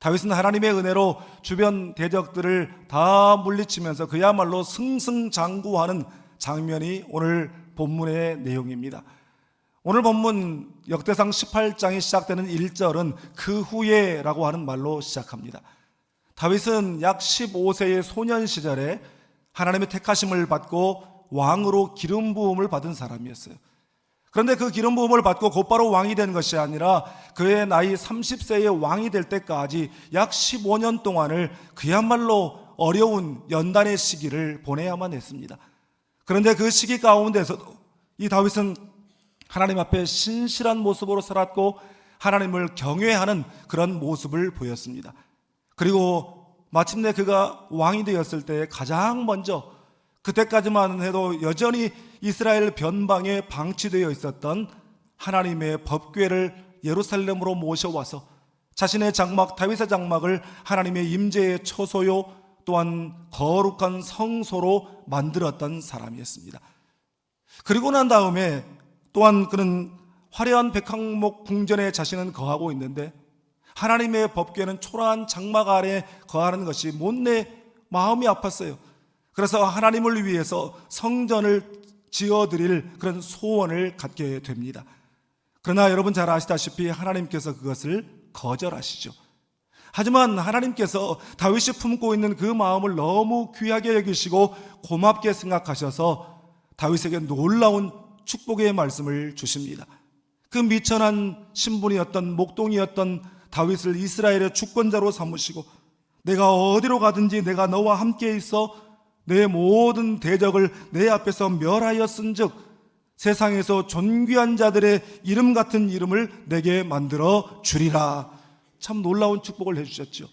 다윗은 하나님의 은혜로 주변 대적들을 다 물리치면서 그야말로 승승장구하는 장면이 오늘 본문의 내용입니다. 오늘 본문 역대상 18장이 시작되는 1절은 그 후에 라고 하는 말로 시작합니다. 다윗은 약 15세의 소년 시절에 하나님의 택하심을 받고 왕으로 기름 부음을 받은 사람이었어요. 그런데 그 기름 부음을 받고 곧바로 왕이 된 것이 아니라 그의 나이 30세의 왕이 될 때까지 약 15년 동안을 그야말로 어려운 연단의 시기를 보내야만 했습니다. 그런데 그 시기 가운데서도 이 다윗은 하나님 앞에 신실한 모습으로 살았고 하나님을 경외하는 그런 모습을 보였습니다. 그리고 마침내 그가 왕이 되었을 때 가장 먼저, 그때까지만 해도 여전히 이스라엘 변방에 방치되어 있었던 하나님의 법궤를 예루살렘으로 모셔와서 자신의 장막, 다윗의 장막을 하나님의 임재의 처소요 또한 거룩한 성소로 만들었던 사람이었습니다. 그리고 난 다음에 또한 그는 화려한 백항목 궁전에 자신은 거하고 있는데 하나님의 법궤는 초라한 장막 아래 거하는 것이 못내 마음이 아팠어요. 그래서 하나님을 위해서 성전을 지어드릴 그런 소원을 갖게 됩니다. 그러나 여러분 잘 아시다시피 하나님께서 그것을 거절하시죠. 하지만 하나님께서 다윗이 품고 있는 그 마음을 너무 귀하게 여기시고 고맙게 생각하셔서 다윗에게 놀라운 축복의 말씀을 주십니다. 그 미천한 신분이었던 목동이었던 다윗을 이스라엘의 주권자로 삼으시고 내가 어디로 가든지 내가 너와 함께 있어 내 모든 대적을 내 앞에서 멸하였은즉 세상에서 존귀한 자들의 이름 같은 이름을 내게 만들어 주리라. 참 놀라운 축복을 해주셨죠.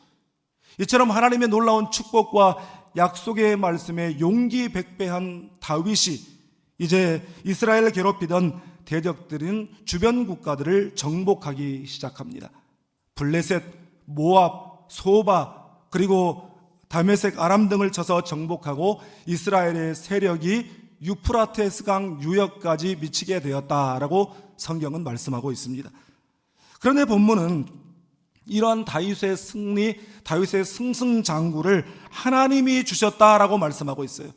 이처럼 하나님의 놀라운 축복과 약속의 말씀에 용기 백배한 다윗이 이제 이스라엘을 괴롭히던 대적들인 주변 국가들을 정복하기 시작합니다. 블레셋, 모압, 소바, 그리고 다메섹, 아람 등을 쳐서 정복하고 이스라엘의 세력이 유프라테스강 유역까지 미치게 되었다라고 성경은 말씀하고 있습니다. 그런데 본문은 이러한 다윗의 승리, 다윗의 승승장구를 하나님이 주셨다라고 말씀하고 있어요.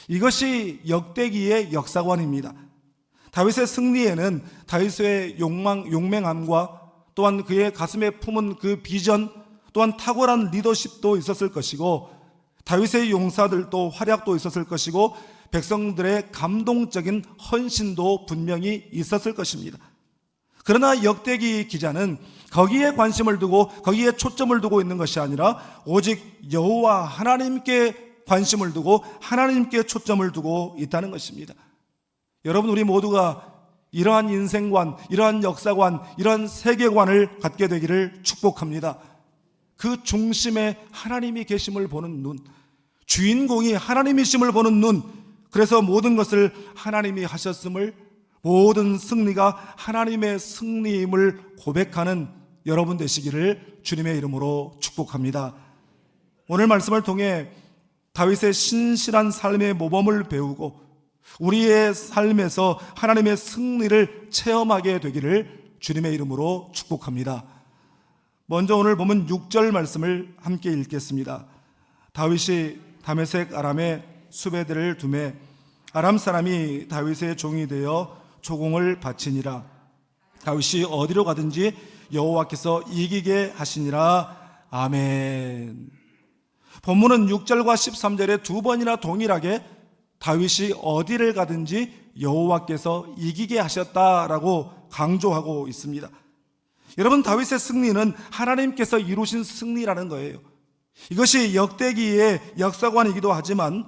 이것이 역대기의 역사관입니다. 다윗의 승리에는 다윗의 용맹함과 또한 그의 가슴에 품은 그 비전, 또한 탁월한 리더십도 있었을 것이고 다윗의 용사들도 활약도 있었을 것이고 백성들의 감동적인 헌신도 분명히 있었을 것입니다. 그러나 역대기 기자는 거기에 관심을 두고 거기에 초점을 두고 있는 것이 아니라 오직 여호와 하나님께 관심을 두고 하나님께 초점을 두고 있다는 것입니다. 여러분, 우리 모두가 이러한 인생관, 이러한 역사관, 이러한 세계관을 갖게 되기를 축복합니다. 그 중심에 하나님이 계심을 보는 눈, 주인공이 하나님이심을 보는 눈, 그래서 모든 것을 하나님이 하셨음을, 모든 승리가 하나님의 승리임을 고백하는 여러분 되시기를 주님의 이름으로 축복합니다. 오늘 말씀을 통해 다윗의 신실한 삶의 모범을 배우고 우리의 삶에서 하나님의 승리를 체험하게 되기를 주님의 이름으로 축복합니다. 먼저 오늘 보면 6절 말씀을 함께 읽겠습니다. 다윗이 다메섹 아람에 수배들을 두매 아람 사람이 다윗의 종이 되어 조공을 바치니라. 다윗이 어디로 가든지 여호와께서 이기게 하시니라. 아멘. 본문은 6절과 13절에 두 번이나 동일하게 다윗이 어디를 가든지 여호와께서 이기게 하셨다라고 강조하고 있습니다. 여러분, 다윗의 승리는 하나님께서 이루신 승리라는 거예요. 이것이 역대기의 역사관이기도 하지만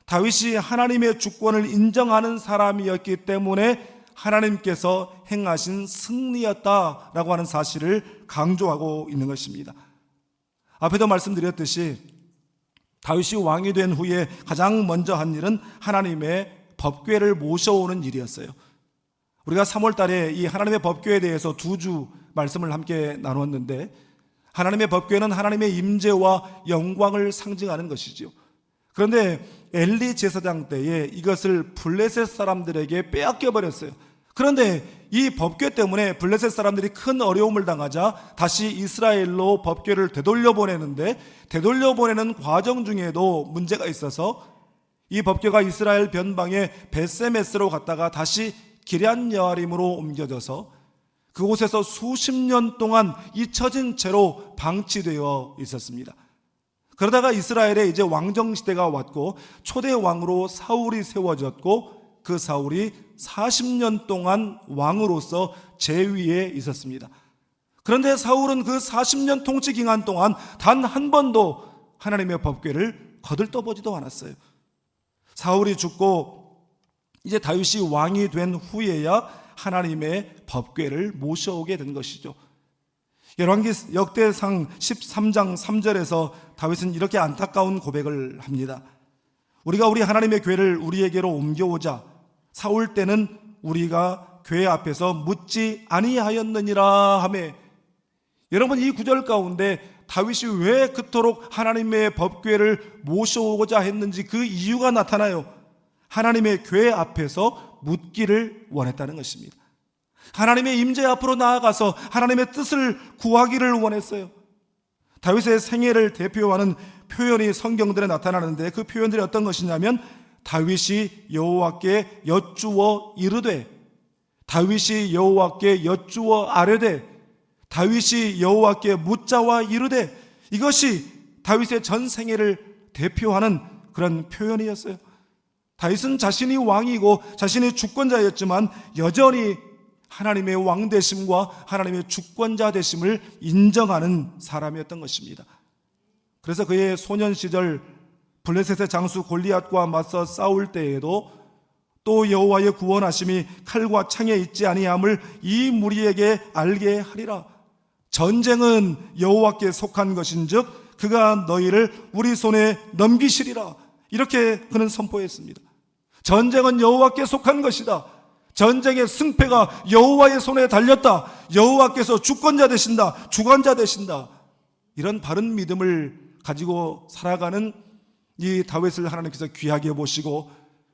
다윗이 하나님의 주권을 인정하는 사람이었기 때문에 하나님께서 행하신 승리였다라고 하는 사실을 강조하고 있는 것입니다. 앞에도 말씀드렸듯이 다윗이 왕이 된 후에 가장 먼저 한 일은 하나님의 법궤를 모셔오는 일이었어요. 우리가 3월 달에 이 하나님의 법궤에 대해서 2주 말씀을 함께 나눴는데 하나님의 법궤는 하나님의 임재와 영광을 상징하는 것이죠. 그런데 엘리 제사장 때에 이것을 블레셋 사람들에게 빼앗겨 버렸어요. 그런데 이 법궤 때문에 블레셋 사람들이 큰 어려움을 당하자 다시 이스라엘로 법궤를 되돌려보내는데, 되돌려보내는 과정 중에도 문제가 있어서 이 법궤가 이스라엘 변방의 벳세메스로 갔다가 다시 기럇 여아림으로 옮겨져서 그곳에서 수십 년 동안 잊혀진 채로 방치되어 있었습니다. 그러다가 이스라엘에 이제 왕정시대가 왔고 초대 왕으로 사울이 세워졌고, 그 사울이 40년 동안 왕으로서 제위에 있었습니다. 그런데 사울은 그 40년 통치 기간 동안 단 한 번도 하나님의 법궤를 거들떠보지도 않았어요. 사울이 죽고 이제 다윗이 왕이 된 후에야 하나님의 법궤를 모셔오게 된 것이죠. 열왕기 역대상 13장 3절에서 다윗은 이렇게 안타까운 고백을 합니다. 우리가 우리 하나님의 궤를 우리에게로 옮겨오자 사울 때는 우리가 궤 앞에서 묻지 아니하였느니라 하매, 여러분 이 구절 가운데 다윗이 왜 그토록 하나님의 법궤를 모셔오고자 했는지 그 이유가 나타나요. 하나님의 궤 앞에서 묻기를 원했다는 것입니다. 하나님의 임재 앞으로 나아가서 하나님의 뜻을 구하기를 원했어요. 다윗의 생애를 대표하는 표현이 성경들에 나타나는데, 그 표현들이 어떤 것이냐면 다윗이 여호와께 여쭈어 이르되, 다윗이 여호와께 여쭈어 아뢰되, 다윗이 여호와께 묻자와 이르되, 이것이 다윗의 전 생애를 대표하는 그런 표현이었어요. 다윗은 자신이 왕이고 자신이 주권자였지만 여전히 하나님의 왕 되심과 하나님의 주권자 되심을 인정하는 사람이었던 것입니다. 그래서 그의 소년 시절 블레셋의 장수 골리앗과 맞서 싸울 때에도 또 여호와의 구원하심이 칼과 창에 있지 아니함을 이 무리에게 알게 하리라. 전쟁은 여호와께 속한 것인즉 그가 너희를 우리 손에 넘기시리라. 이렇게 그는 선포했습니다. 전쟁은 여호와께 속한 것이다. 전쟁의 승패가 여호와의 손에 달렸다. 여호와께서 주권자 되신다. 주관자 되신다. 이런 바른 믿음을 가지고 살아가는 이 다윗을 하나님께서 귀하게 보시고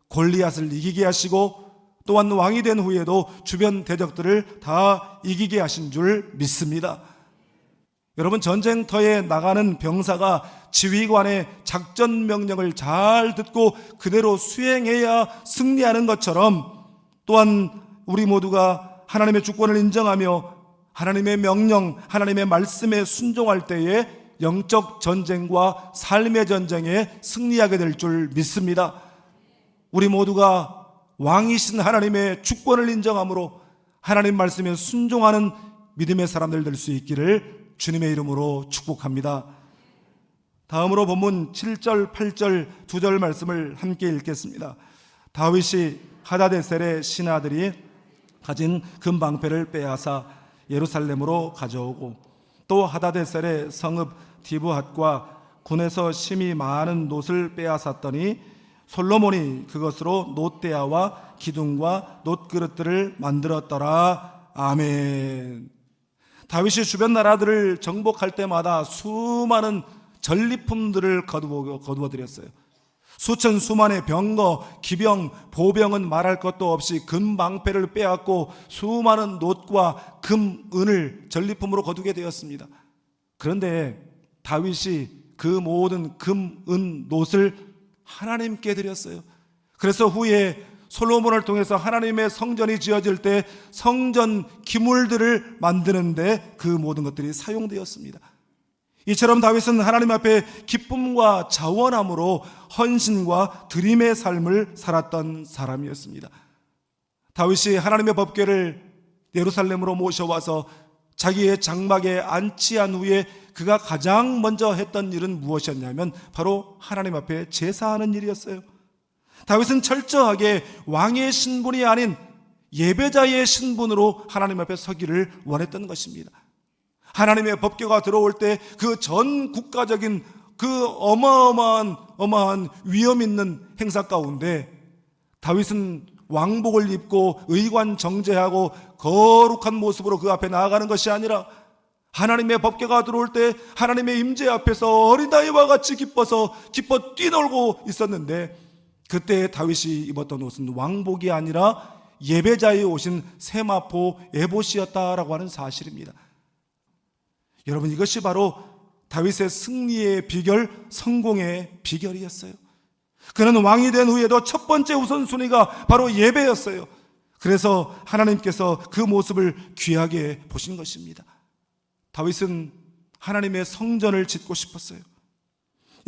골리앗을 이기게 하시고, 또한 왕이 된 후에도 주변 대적들을 다 이기게 하신 줄 믿습니다. 여러분, 전쟁터에 나가는 병사가 지휘관의 작전 명령을 잘 듣고 그대로 수행해야 승리하는 것처럼, 또한 우리 모두가 하나님의 주권을 인정하며 하나님의 명령, 하나님의 말씀에 순종할 때에 영적 전쟁과 삶의 전쟁에 승리하게 될 줄 믿습니다. 우리 모두가 왕이신 하나님의 주권을 인정함으로 하나님 말씀에 순종하는 믿음의 사람들 될 수 있기를 주님의 이름으로 축복합니다. 다음으로 본문 7절, 8절, 2절 말씀을 함께 읽겠습니다. 다윗이 하다데셀의 신하들이 가진 금방패를 빼앗아 예루살렘으로 가져오고, 또 하다데셀의 성읍 디브핫과 군에서 심히 많은 놋을 빼앗았더니 솔로몬이 그것으로 놋대야와 기둥과 놋그릇들을 만들었더라. 아멘. 다윗이 주변 나라들을 정복할 때마다 수많은 전리품들을 거두어 들였어요. 수천 수만의 병거, 기병, 보병은 말할 것도 없이 금방패를 빼앗고 수많은 놋과 금, 은을 전리품으로 거두게 되었습니다. 그런데 다윗이 그 모든 금, 은, 놋을 하나님께 드렸어요. 그래서 후에 솔로몬을 통해서 하나님의 성전이 지어질 때 성전 기물들을 만드는데 그 모든 것들이 사용되었습니다. 이처럼 다윗은 하나님 앞에 기쁨과 자원함으로 헌신과 드림의 삶을 살았던 사람이었습니다. 다윗이 하나님의 법궤를 예루살렘으로 모셔와서 자기의 장막에 안치한 후에 그가 가장 먼저 했던 일은 무엇이었냐면 바로 하나님 앞에 제사하는 일이었어요. 다윗은 철저하게 왕의 신분이 아닌 예배자의 신분으로 하나님 앞에 서기를 원했던 것입니다. 하나님의 법궤가 들어올 때 그 전 국가적인 그 어마어마한 위험 있는 행사 가운데 다윗은 왕복을 입고 의관 정제하고 거룩한 모습으로 그 앞에 나아가는 것이 아니라 하나님의 법궤가 들어올 때 하나님의 임재 앞에서 어린아이와 같이 기뻐 뛰놀고 있었는데, 그때 다윗이 입었던 옷은 왕복이 아니라 예배자에 오신 세마포 에봇이었다라고 하는 사실입니다. 여러분, 이것이 바로 다윗의 승리의 비결, 성공의 비결이었어요. 그는 왕이 된 후에도 첫 번째 우선순위가 바로 예배였어요. 그래서 하나님께서 그 모습을 귀하게 보신 것입니다. 다윗은 하나님의 성전을 짓고 싶었어요.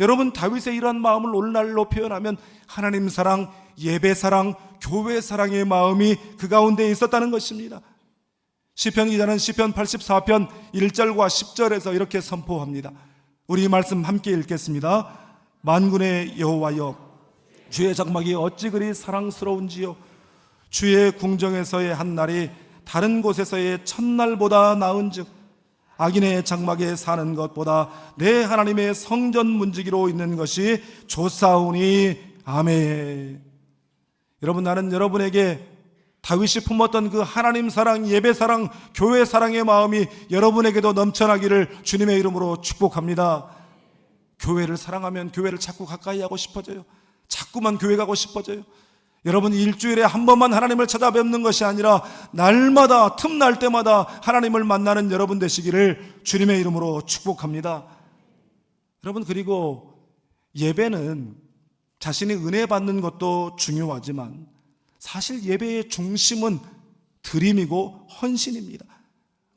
여러분, 다윗의 이러한 마음을 오늘날로 표현하면 하나님 사랑, 예배 사랑, 교회 사랑의 마음이 그 가운데 있었다는 것입니다. 시편 기자는 시편 84편 1절과 10절에서 이렇게 선포합니다. 우리 말씀 함께 읽겠습니다. 만군의 여호와여, 주의 장막이 어찌 그리 사랑스러운지요. 주의 궁정에서의 한 날이 다른 곳에서의 첫날보다 나은즉 악인의 장막에 사는 것보다 내 하나님의 성전 문지기로 있는 것이 좋사오니. 아멘. 여러분, 나는 여러분에게 다윗이 품었던 그 하나님 사랑, 예배 사랑, 교회 사랑의 마음이 여러분에게도 넘쳐나기를 주님의 이름으로 축복합니다. 교회를 사랑하면 교회를 자꾸 가까이 하고 싶어져요. 자꾸만 교회 가고 싶어져요. 여러분, 일주일에 한 번만 하나님을 찾아뵙는 것이 아니라 날마다, 틈날 때마다 하나님을 만나는 여러분 되시기를 주님의 이름으로 축복합니다. 여러분, 그리고 예배는 자신이 은혜 받는 것도 중요하지만 사실 예배의 중심은 드림이고 헌신입니다.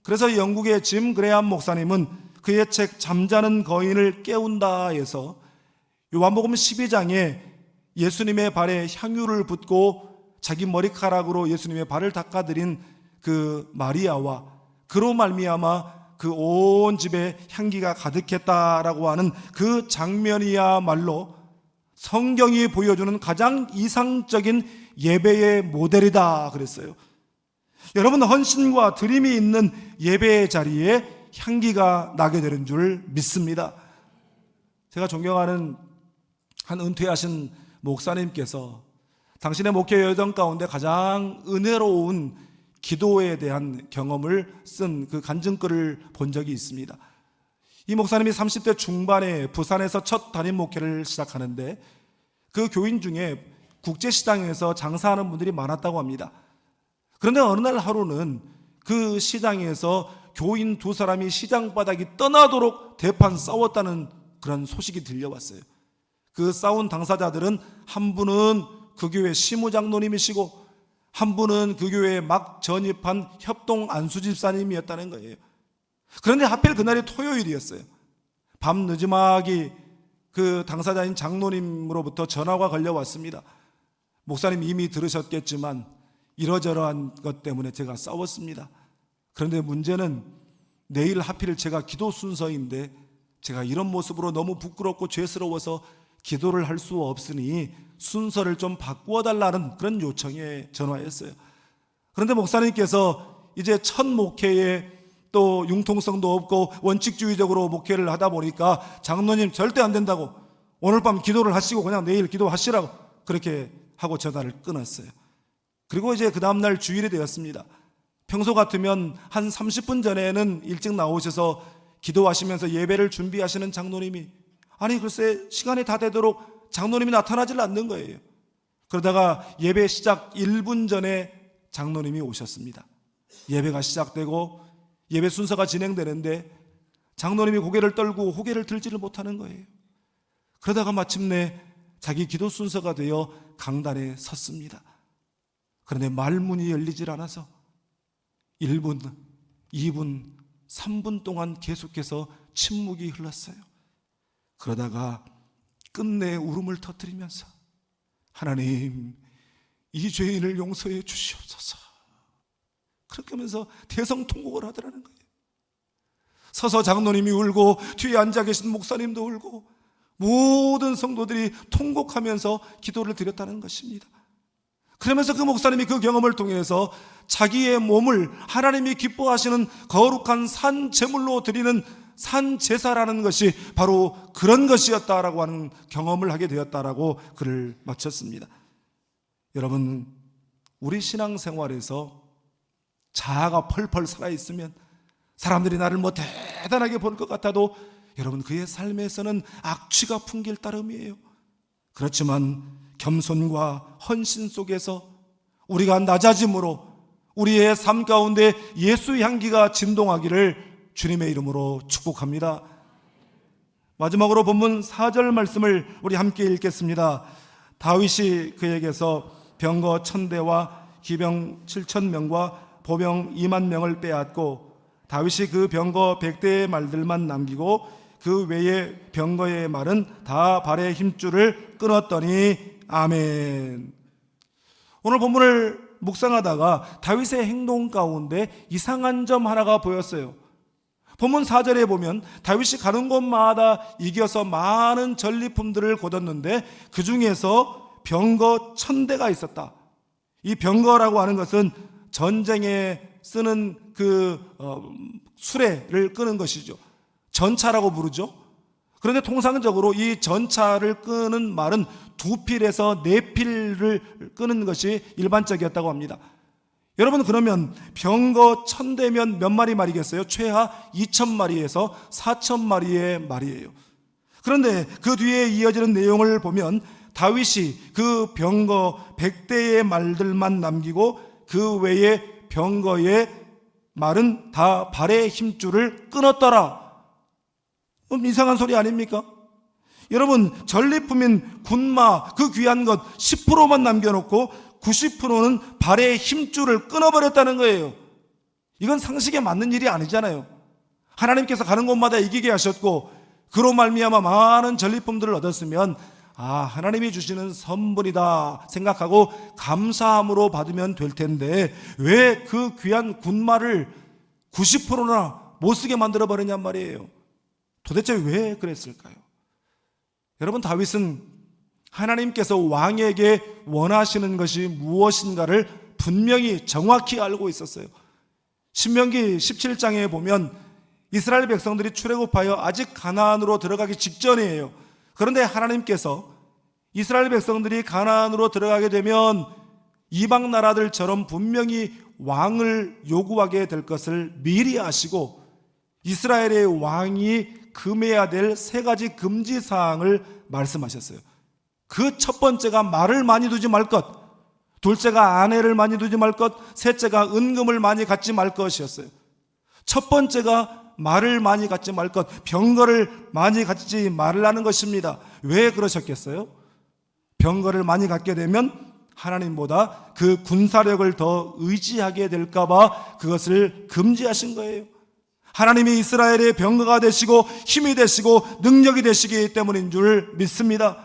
그래서 영국의 짐 그레함 목사님은 그의 책 잠자는 거인을 깨운다에서 요한복음 12장에 예수님의 발에 향유를 붓고 자기 머리카락으로 예수님의 발을 닦아드린 그 마리아와 그로 말미암아 그 온 집에 향기가 가득했다라고 하는 그 장면이야말로 성경이 보여주는 가장 이상적인 예배의 모델이다 그랬어요. 여러분, 헌신과 드림이 있는 예배의 자리에 향기가 나게 되는 줄 믿습니다. 제가 존경하는 한 은퇴하신 목사님께서 당신의 목회 여정 가운데 가장 은혜로운 기도에 대한 경험을 쓴 그 간증글을 본 적이 있습니다. 이 목사님이 30대 중반에 부산에서 첫 담임 목회를 시작하는데 그 교인 중에 국제시장에서 장사하는 분들이 많았다고 합니다. 그런데 어느 날 하루는 그 시장에서 교인 두 사람이 시장 바닥이 떠나도록 대판 싸웠다는 그런 소식이 들려왔어요. 그 싸운 당사자들은 한 분은 그 교회 시무장로님이시고 한 분은 그 교회에 막 전입한 협동 안수집사님이었다는 거예요. 그런데 하필 그날이 토요일이었어요. 밤 늦지막이 그 당사자인 장로님으로부터 전화가 걸려왔습니다. 목사님 이미 들으셨겠지만 이러저러한 것 때문에 제가 싸웠습니다. 그런데 문제는 내일 하필 제가 기도 순서인데 제가 이런 모습으로 너무 부끄럽고 죄스러워서 기도를 할 수 없으니 순서를 좀 바꾸어 달라는 그런 요청에 전화했어요. 그런데 목사님께서 이제 첫 목회에 또 융통성도 없고 원칙주의적으로 목회를 하다 보니까 장로님 절대 안 된다고, 오늘 밤 기도를 하시고 그냥 내일 기도하시라고 그렇게 하고 전화를 끊었어요. 그리고 이제 그 다음날 주일이 되었습니다. 평소 같으면 한 30분 전에는 일찍 나오셔서 기도하시면서 예배를 준비하시는 장로님이 아니 글쎄 시간이 다 되도록 장로님이 나타나질 않는 거예요. 그러다가 예배 시작 1분 전에 장로님이 오셨습니다. 예배가 시작되고 예배 순서가 진행되는데 장로님이 고개를 떨고 고개를 들지를 못하는 거예요. 그러다가 마침내 자기 기도 순서가 되어 강단에 섰습니다. 그런데 말문이 열리질 않아서 1분, 2분, 3분 동안 계속해서 침묵이 흘렀어요. 그러다가 끝내 울음을 터뜨리면서 하나님, 이 죄인을 용서해 주시옵소서, 그렇게 하면서 대성통곡을 하더라는 거예요. 서서 장로님이 울고 뒤에 앉아 계신 목사님도 울고 모든 성도들이 통곡하면서 기도를 드렸다는 것입니다. 그러면서 그 목사님이 그 경험을 통해서 자기의 몸을 하나님이 기뻐하시는 거룩한 산 제물로 드리는 산 제사라는 것이 바로 그런 것이었다라고 하는 경험을 하게 되었다라고 글을 마쳤습니다. 여러분, 우리 신앙생활에서 자아가 펄펄 살아있으면 사람들이 나를 뭐 대단하게 볼 것 같아도 여러분 그의 삶에서는 악취가 풍길 따름이에요. 그렇지만 겸손과 헌신 속에서 우리가 낮아짐으로 우리의 삶 가운데 예수의 향기가 진동하기를 주님의 이름으로 축복합니다. 마지막으로 본문 4절 말씀을 우리 함께 읽겠습니다. 다윗이 그에게서 병거 1000대와 기병 7000명과 보병 20000명을 빼앗고 다윗이 그 병거 100대의 말들만 남기고 그 외의 병거의 말은 다 발의 힘줄을 끊었더니 아멘. 오늘 본문을 묵상하다가 다윗의 행동 가운데 이상한 점 하나가 보였어요. 본문 4절에 보면 다윗이 가는 곳마다 이겨서 많은 전리품들을 거뒀는데 그 중에서 병거 1000대가 있었다. 이 병거라고 하는 것은 전쟁에 쓰는 수레를 끄는 것이죠. 전차라고 부르죠. 그런데 통상적으로 이 전차를 끄는 말은 2필에서 4필을 끄는 것이 일반적이었다고 합니다. 여러분, 그러면 병거 1000대면 몇 마리 말이겠어요? 최하 2000마리에서 4000마리의 말이에요. 그런데 그 뒤에 이어지는 내용을 보면 다윗이 그 병거 100대의 말들만 남기고 그 외의 병거의 말은 다 발의 힘줄을 끊었더라. 이상한 소리 아닙니까? 여러분, 전리품인 군마, 그 귀한 것 10%만 남겨놓고 90%는 발의 힘줄을 끊어버렸다는 거예요. 이건 상식에 맞는 일이 아니잖아요. 하나님께서 가는 곳마다 이기게 하셨고 그로 말미암아 많은 전리품들을 얻었으면 하나님이 주시는 선물이다 생각하고 감사함으로 받으면 될 텐데 왜 그 귀한 군마를 90%나 못 쓰게 만들어버렸냔 말이에요. 도대체 왜 그랬을까요? 여러분, 다윗은 하나님께서 왕에게 원하시는 것이 무엇인가를 분명히 정확히 알고 있었어요. 신명기 17장에 보면 이스라엘 백성들이 출애굽하여 아직 가나안으로 들어가기 직전이에요. 그런데 하나님께서 이스라엘 백성들이 가나안으로 들어가게 되면 이방 나라들처럼 분명히 왕을 요구하게 될 것을 미리 아시고 이스라엘의 왕이 금해야 될 3가지 금지 사항을 말씀하셨어요. 그 첫 번째가 말을 많이 두지 말 것, 둘째가 아내를 많이 두지 말 것, 셋째가 은금을 많이 갖지 말 것이었어요. 첫 번째가 말을 많이 갖지 말 것, 병거를 많이 갖지 말라는 것입니다. 왜 그러셨겠어요? 병거를 많이 갖게 되면 하나님보다 그 군사력을 더 의지하게 될까봐 그것을 금지하신 거예요. 하나님이 이스라엘의 병거가 되시고 힘이 되시고 능력이 되시기 때문인 줄 믿습니다.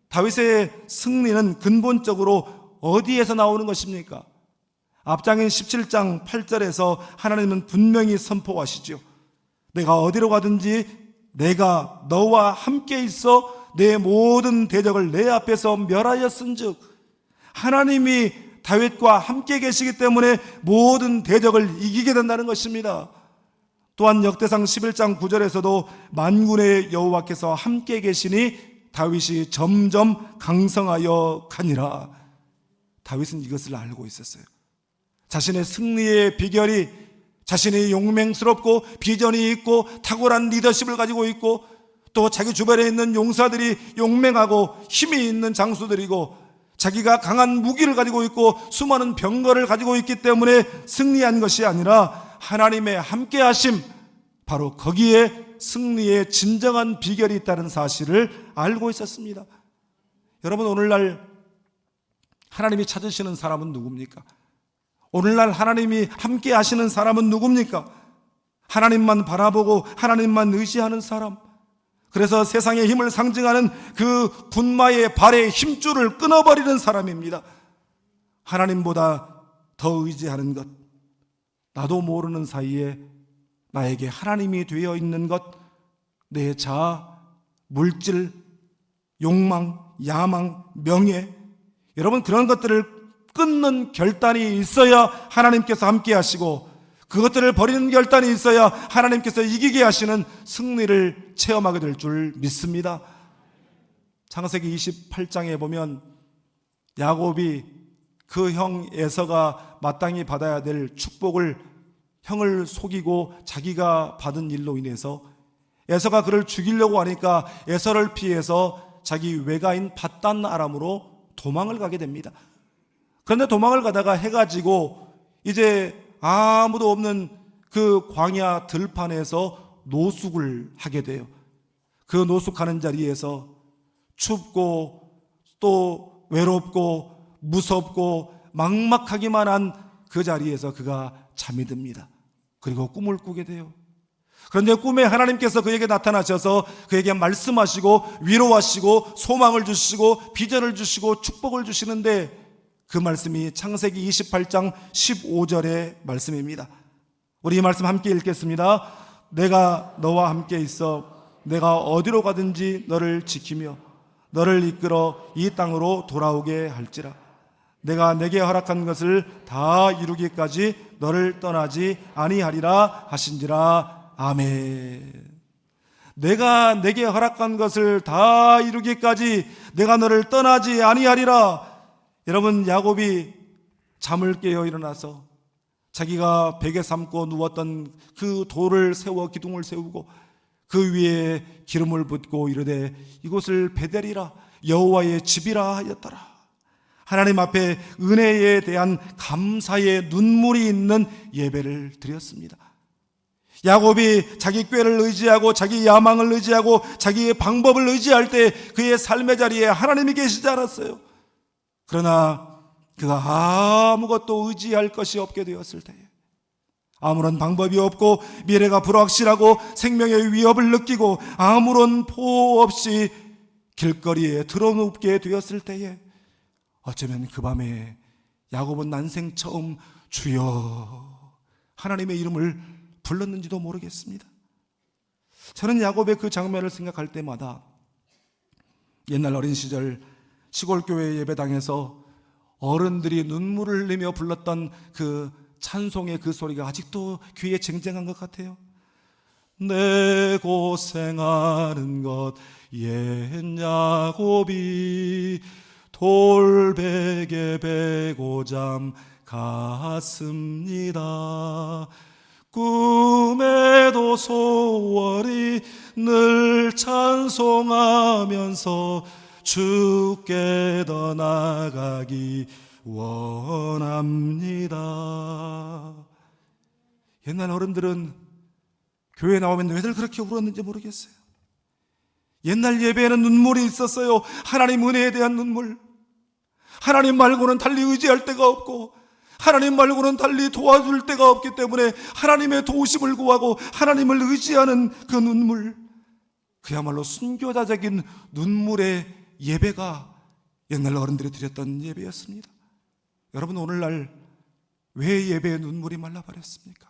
다윗의 승리는 근본적으로 어디에서 나오는 것입니까? 앞장인 17장 8절에서 하나님은 분명히 선포하시죠. 내가 어디로 가든지 내가 너와 함께 있어 내 모든 대적을 내 앞에서 멸하였은즉, 하나님이 다윗과 함께 계시기 때문에 모든 대적을 이기게 된다는 것입니다. 또한 역대상 11장 9절에서도 만군의 여호와께서 함께 계시니 다윗이 점점 강성하여 가니라. 다윗은 이것을 알고 있었어요. 자신의 승리의 비결이 자신이 용맹스럽고 비전이 있고 탁월한 리더십을 가지고 있고 또 자기 주변에 있는 용사들이 용맹하고 힘이 있는 장수들이고 자기가 강한 무기를 가지고 있고 수많은 병거를 가지고 있기 때문에 승리한 것이 아니라 하나님의 함께하심, 바로 거기에 승리의 진정한 비결이 있다는 사실을 알고 있었습니다. 여러분, 오늘날 하나님이 찾으시는 사람은 누굽니까? 오늘날 하나님이 함께 하시는 사람은 누굽니까? 하나님만 바라보고 하나님만 의지하는 사람, 그래서 세상의 힘을 상징하는 그 군마의 발의 힘줄을 끊어버리는 사람입니다. 하나님보다 더 의지하는 것, 나도 모르는 사이에 나에게 하나님이 되어 있는 것, 내 자아, 물질, 욕망, 야망, 명예, 여러분, 그런 것들을 끊는 결단이 있어야 하나님께서 함께 하시고 그것들을 버리는 결단이 있어야 하나님께서 이기게 하시는 승리를 체험하게 될 줄 믿습니다. 창세기 28장에 보면 야곱이 그 형 에서가 마땅히 받아야 될 축복을 형을 속이고 자기가 받은 일로 인해서 에서가 그를 죽이려고 하니까 에서를 피해서 자기 외가인 밧단 아람으로 도망을 가게 됩니다. 그런데 도망을 가다가 해가 지고 이제 아무도 없는 그 광야 들판에서 노숙을 하게 돼요. 그 노숙하는 자리에서 춥고 또 외롭고 무섭고 막막하기만 한 그 자리에서 그가 잠이 듭니다. 그리고 꿈을 꾸게 돼요. 그런데 꿈에 하나님께서 그에게 나타나셔서 그에게 말씀하시고 위로하시고 소망을 주시고 비전을 주시고 축복을 주시는데 그 말씀이 창세기 28장 15절의 말씀입니다. 우리 이 말씀 함께 읽겠습니다. 내가 너와 함께 있어 내가 어디로 가든지 너를 지키며 너를 이끌어 이 땅으로 돌아오게 할지라. 내가 내게 허락한 것을 다 이루기까지 너를 떠나지 아니하리라 하신지라. 아멘. 내가 내게 허락한 것을 다 이루기까지 내가 너를 떠나지 아니하리라. 여러분, 야곱이 잠을 깨어 일어나서 자기가 베개 삼고 누웠던 그 돌을 세워 기둥을 세우고 그 위에 기름을 붓고 이르되 이곳을 베델이라 여호와의 집이라 하였더라. 하나님 앞에 은혜에 대한 감사의 눈물이 있는 예배를 드렸습니다. 야곱이 자기 꾀를 의지하고 자기 야망을 의지하고 자기의 방법을 의지할 때 그의 삶의 자리에 하나님이 계시지 않았어요. 그러나 그가 아무것도 의지할 것이 없게 되었을 때에, 아무런 방법이 없고 미래가 불확실하고 생명의 위협을 느끼고 아무런 포 없이 길거리에 드러눕게 되었을 때에 어쩌면 그 밤에 야곱은 난생 처음 주여 하나님의 이름을 불렀는지도 모르겠습니다. 저는 야곱의 그 장면을 생각할 때마다 옛날 어린 시절 시골교회 예배당에서 어른들이 눈물을 흘리며 불렀던 그 찬송의 그 소리가 아직도 귀에 쟁쟁한 것 같아요. 내 고생하는 것 옛 야곱이 돌베개 베고 잠 갔습니다. 꿈에도 소월이 늘 찬송하면서 주께 더 나가기 원합니다. 옛날 어른들은 교회에 나오면 왜들 그렇게 울었는지 모르겠어요. 옛날 예배에는 눈물이 있었어요. 하나님 은혜에 대한 눈물. 하나님 말고는 달리 의지할 데가 없고 하나님 말고는 달리 도와줄 데가 없기 때문에 하나님의 도우심을 구하고 하나님을 의지하는 그 눈물, 그야말로 순교자적인 눈물의 예배가 옛날 어른들이 드렸던 예배였습니다. 여러분, 오늘날 왜 예배의 눈물이 말라버렸습니까?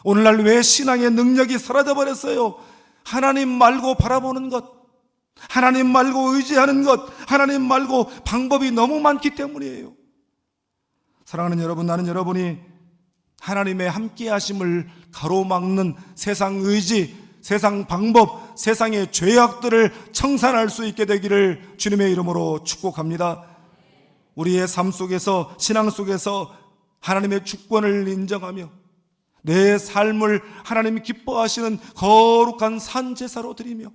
오늘날 왜 신앙의 능력이 사라져버렸어요? 하나님 말고 바라보는 것, 하나님 말고 의지하는 것, 하나님 말고 방법이 너무 많기 때문이에요. 사랑하는 여러분, 나는 여러분이 하나님의 함께 하심을 가로막는 세상 의지, 세상 방법, 세상의 죄악들을 청산할 수 있게 되기를 주님의 이름으로 축복합니다. 우리의 삶 속에서, 신앙 속에서 하나님의 주권을 인정하며 내 삶을 하나님이 기뻐하시는 거룩한 산제사로 드리며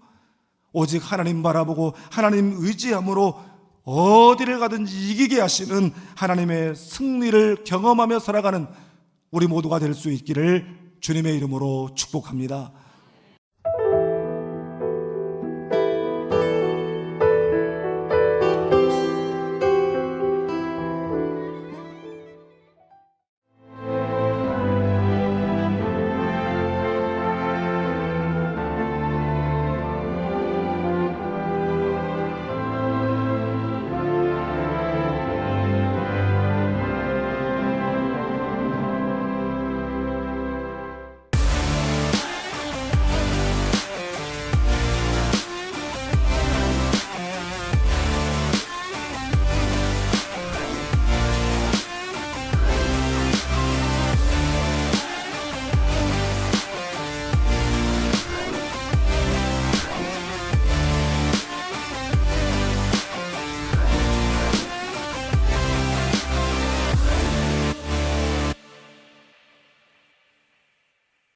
오직 하나님 바라보고 하나님 의지함으로 어디를 가든지 이기게 하시는 하나님의 승리를 경험하며 살아가는 우리 모두가 될 수 있기를 주님의 이름으로 축복합니다.